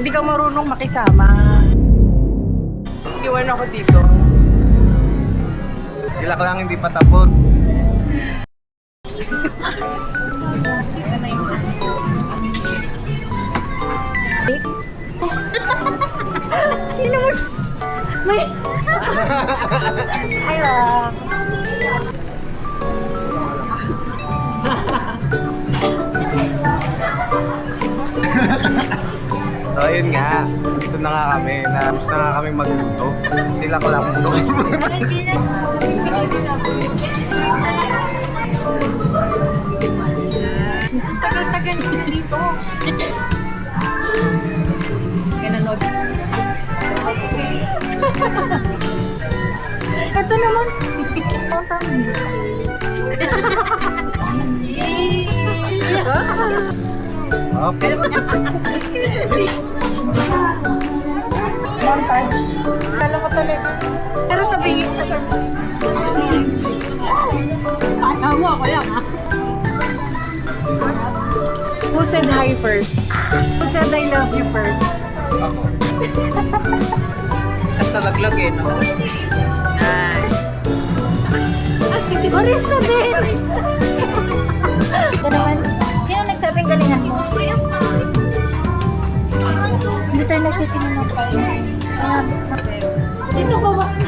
Hindi ka marunong makisama. Iwan ako dito. Ilak lang hindi pa tapos. Hindi mo siya. May... Hi, love. So ayun nga, dito na nga kami. Tapos na nga kami magluto. Sila ko lang muna. Tagal-tagal niya dito. Gananood. Ito naman. Okay. Montage. Kala ko talaga. Pero tabingin siya lang. Ako lang ha. Who said hi first? Who said I love you first? Ako. Basta laglag eh, no? Ay. Oris na din! Ito naman. Sino nagsabing galingan mo? Hindi tayo nagtitingin ng pain. Dito bawas na.